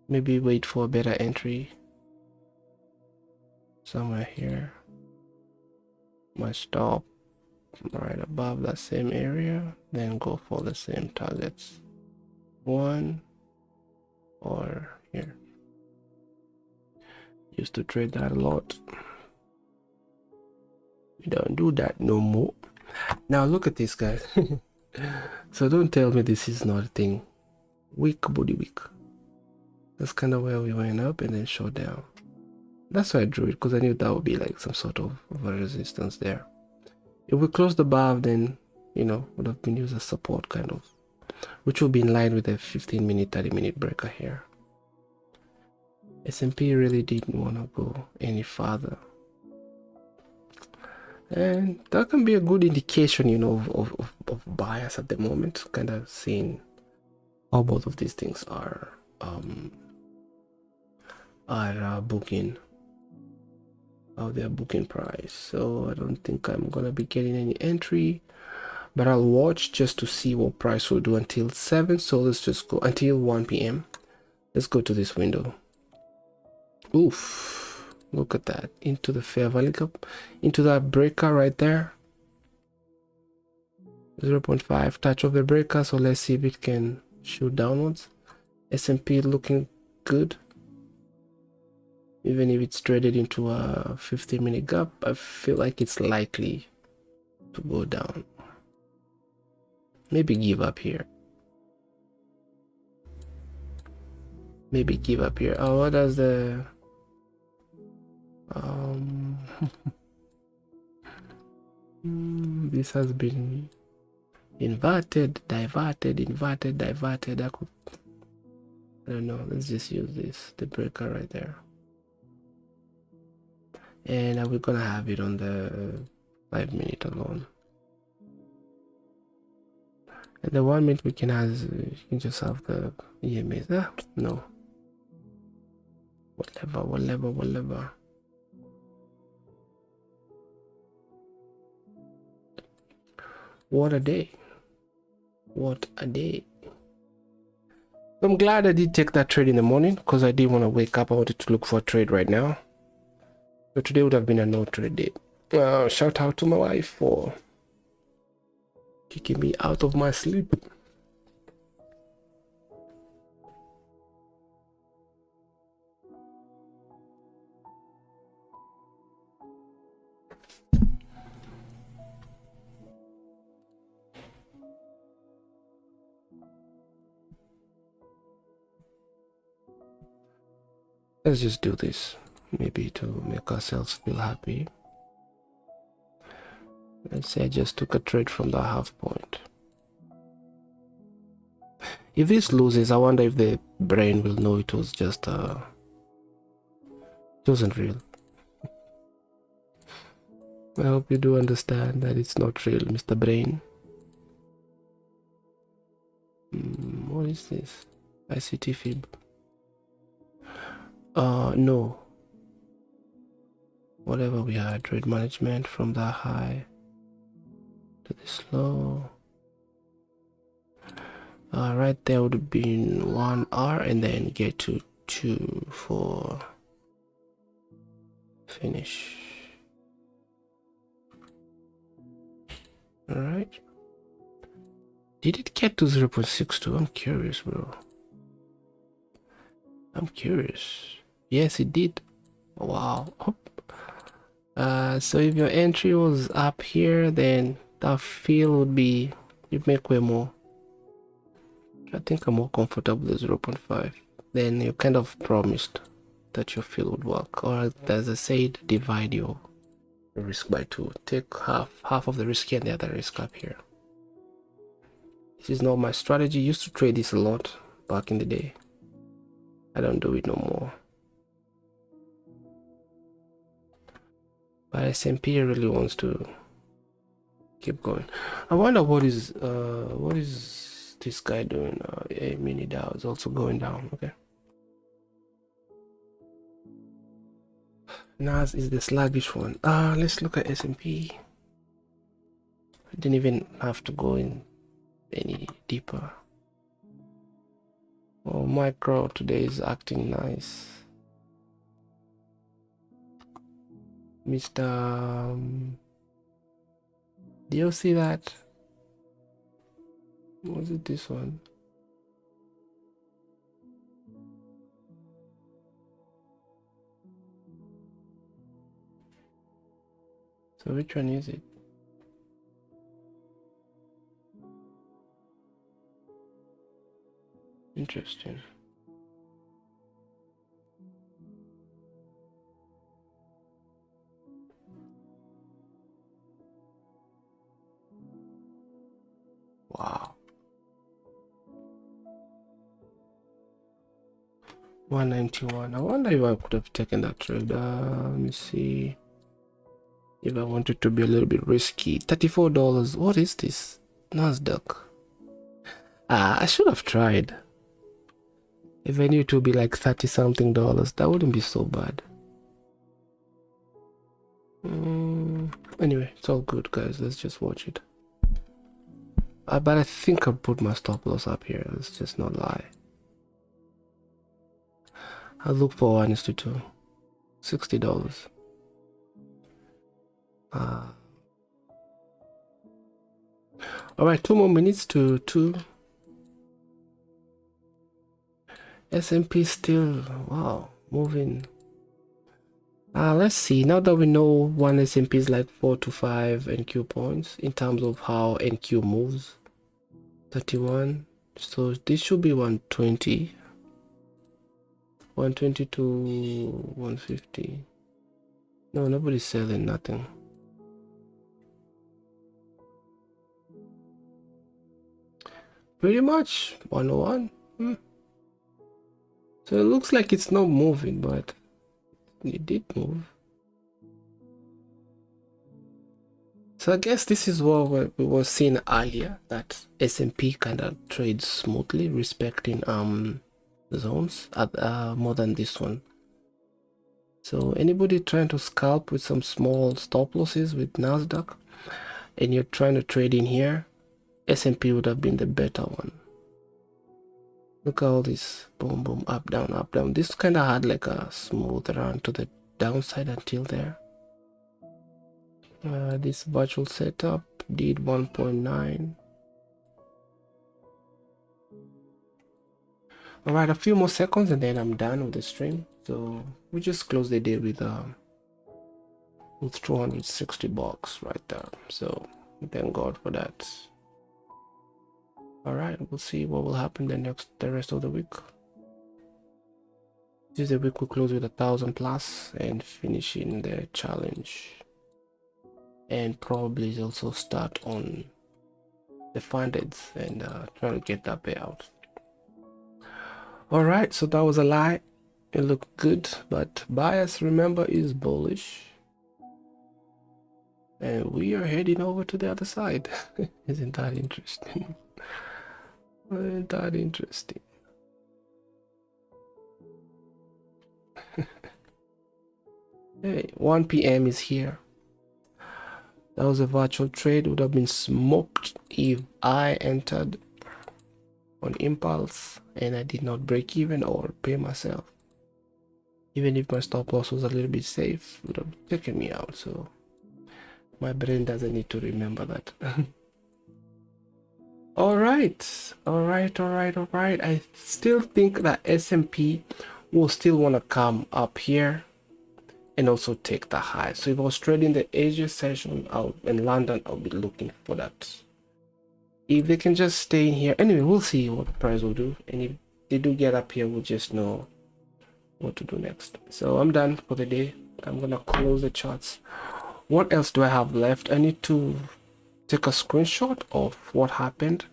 Maybe wait for a better entry somewhere here. My stop right above that same area, then go for the same targets. One or here. Used to trade that a lot. We don't do that no more. Now look at this, guys. So don't tell me this is not a thing. Weak body weak. That's kind of where we went up and then shot down. That's why I drew it, because I knew that would be like some sort of a resistance there. If we closed above, then would have been used as support kind of, which will be in line with the 15-minute 30-minute breaker here. S&P really didn't want to go any farther, and that can be a good indication of bias at the moment, kind of seeing how both of these things are booking, how they're booking price. So I don't think I'm gonna be getting any entry, but I'll watch just to see what price will do until 7. So let's just go until 1 p.m. Let's go to this window. Oof, look at that, into the fair value gap, into that breaker right there. 0.5 touch of the breaker. So let's see if it can shoot downwards. S&P looking good, even if it's traded into a 15-minute gap. I feel like it's likely to go down. Maybe give up here. Maybe give up here. Oh, what does the this has been inverted, diverted, inverted, diverted. I don't know. Let's just use this, the breaker right there, and we're gonna have it on the 5-minute alone. And the 1 minute we can have, you can just have the EMAs. No. Whatever. What a day. What a day. I'm glad I did take that trade in the morning because I didn't want to wake up. I wanted to look for a trade right now. So today would have been a no trade day. Shout out to my wife for kicking me out of my sleep. Let's just do this, maybe to make ourselves feel happy. Let's say I just took a trade from the half point. If this loses, I wonder if the brain will know it was just it wasn't real. I hope you do understand that it's not real, Mr. Brain. What is this? ICT fib. No. Whatever we had, trade management from the high to this low. Right there would have been 1 hour and then get to 2 for finish. All right. Did it get to 0.62? I'm curious, bro. I'm curious. Yes, it did. Wow. So if your entry was up here, then that feel would be, you'd make way more. I think I'm more comfortable with 0.5. Then you kind of promised that your fill would work. Or as I said, divide your risk by 2. Take half of the risk here and the other risk up here. This is not my strategy. I used to trade this a lot back in the day. I don't do it no more. But S&P really wants to keep going. I wonder what is this guy doing? A mini Dow is also going down. Okay. Nas is the sluggish one. Let's look at S&P. I didn't even have to go in any deeper. Oh, micro today is acting nice. Mr. Do you see that? Was it this one? So which one is it? Interesting. Wow. 191. I wonder if I could have taken that trade. Let me see. If I wanted to be a little bit risky. $34. What is this? Nasdaq. I should have tried. If I knew it would be like 30 something dollars, that wouldn't be so bad. Anyway, it's all good, guys. Let's just watch it. But I think I'll put my stop loss up here. Let's just not lie. I'll look for 1:2. $60. All right, 2 more minutes to 2. S&P still, wow, moving. Let's see. Now that we know one S&P is like 4 to 5 NQ points in terms of how NQ moves. 31. So this should be 120. 120 to 150. No, nobody's selling nothing. Pretty much 101. So it looks like it's not moving, but it did move. So I guess this is what we were seeing earlier, that S&P kind of trades smoothly, respecting zones at more than this one. So anybody trying to scalp with some small stop losses with Nasdaq, and you're trying to trade in here, S&P would have been the better one. Look at all this boom, boom, up, down, up, down. This kind of had like a smooth run to the downside until there. This virtual setup did 1.9. All right, a few more seconds and then I'm done with the stream. So we just close the day with 260 bucks right there. So thank God for that. All right, we'll see what will happen the rest of the week. This is the week we close with 1,000 plus and finishing the challenge, and probably also start on the funded and try to get that payout. All right, so that was a lie. It looked good, but bias, remember, is bullish, and we are heading over to the other side. Isn't that interesting? Isn't that interesting? Hey, 1 p.m. is here. That was a virtual trade. Would have been smoked if I entered on impulse and I did not break even or pay myself. Even if my stop loss was a little bit safe, it would have taken me out. So my brain doesn't need to remember that. all right. I still think that S&P will still want to come up here and also take the high. So if I was trading the Asia session out in London, I'll be looking for that. If they can just stay in here, anyway, we'll see what the price will do. And if they do get up here, we'll just know what to do next. So I'm done for the day. I'm gonna close the charts. What else do I have left? I need to take a screenshot of what happened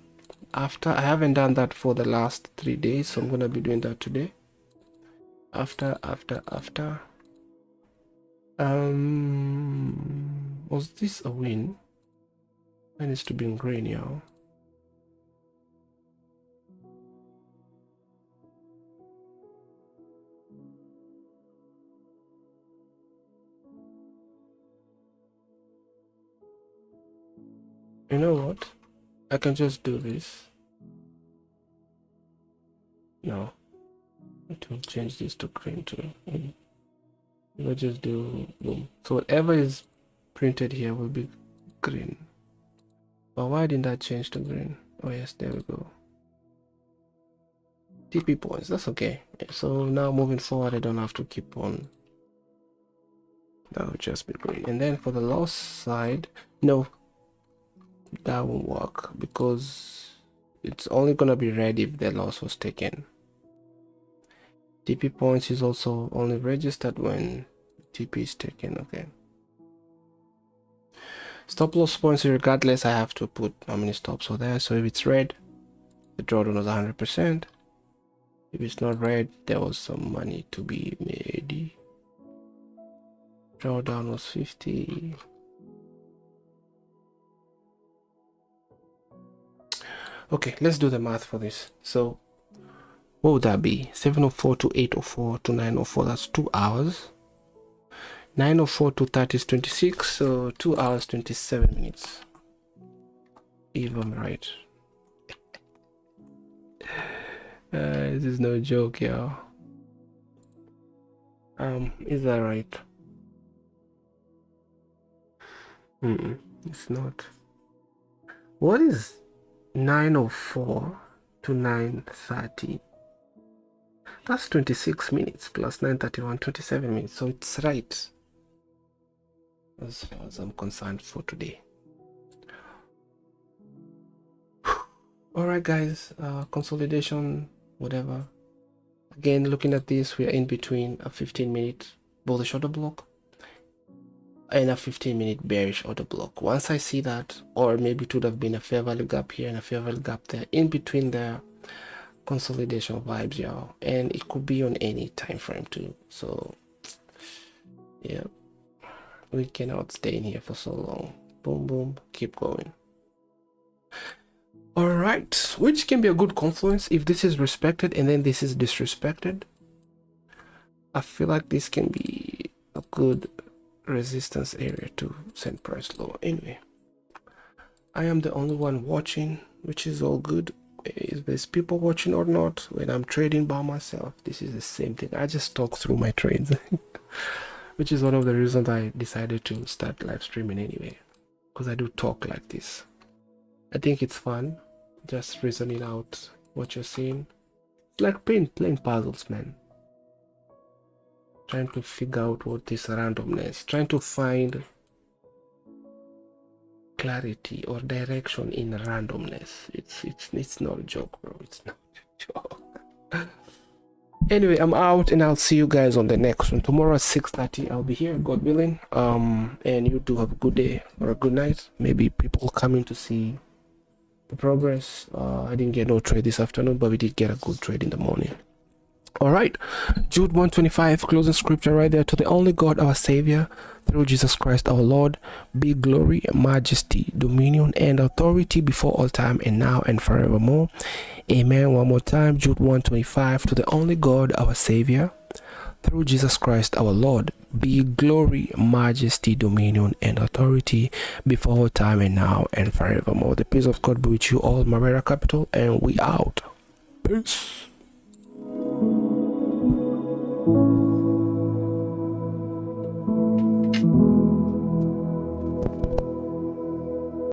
after. I haven't done that for the last 3 days, so I'm gonna be doing that today. After. Was this a win? It needs to be in green, y'all. You know what? I can just do this. No, it will change this to green too. We'll just do boom. So whatever is printed here will be green. But why didn't that change to green? Oh yes, there we go. TP points, that's okay. So now moving forward, I don't have to keep on. That will just be green. And then for the loss side, no, that won't work because it's only gonna be red if the loss was taken. TP points is also only registered when TP is taken. Okay. Stop loss points, regardless, I have to put how many stops are there. So if it's red, the drawdown was 100%. If it's not red, there was some money to be made. Drawdown was 50. Okay, let's do the math for this. So what would that be? 704 to 804 to 904, that's 2 hours. 904 to 30 is 26, so 2 hours 27 minutes, if I'm right. This is no joke, y'all. Is that right? It's not. What is 904 to 930? That's 26 minutes plus 931, 27 minutes. So it's right as far as I'm concerned for today. All right, guys, consolidation, whatever. Again, looking at this, we are in between a 15-minute bullish order block and a 15-minute bearish order block. Once I see that, or maybe it would have been a fair value gap here and a fair value gap there, in between the consolidation vibes, y'all, and it could be on any time frame too. So yeah, we cannot stay in here for so long. Boom, boom, keep going. All right, which can be a good confluence if this is respected and then this is disrespected. I feel like this can be a good resistance area to send price lower. Anyway, I am the only one watching, which is all good. If there's people watching or not, when I'm trading by myself, this is the same thing. I just talk through my trades, which is one of the reasons I decided to start live streaming anyway, because I do talk like this. I think it's fun, just reasoning out what you're seeing. It's like playing puzzles, man. Trying to figure out what this randomness, trying to find clarity or direction in randomness. It's not a joke, bro. It's not a joke. Anyway, I'm out, and I'll see you guys on the next one. Tomorrow at 6:30 I'll be here, God willing. And you do have a good day or a good night. Maybe people coming to see the progress. I didn't get no trade this afternoon, but we did get a good trade in the morning. All right, Jude 1:25, closing scripture right there. To the only God, our Savior, through Jesus Christ our Lord, be glory, majesty, dominion, and authority before all time and now and forevermore. Amen. One more time, Jude 1:25, to the only God, our Savior, through Jesus Christ our Lord, be glory, majesty, dominion, and authority before all time and now and forevermore. The peace of God be with you all, Marera Capital, and we out. Peace.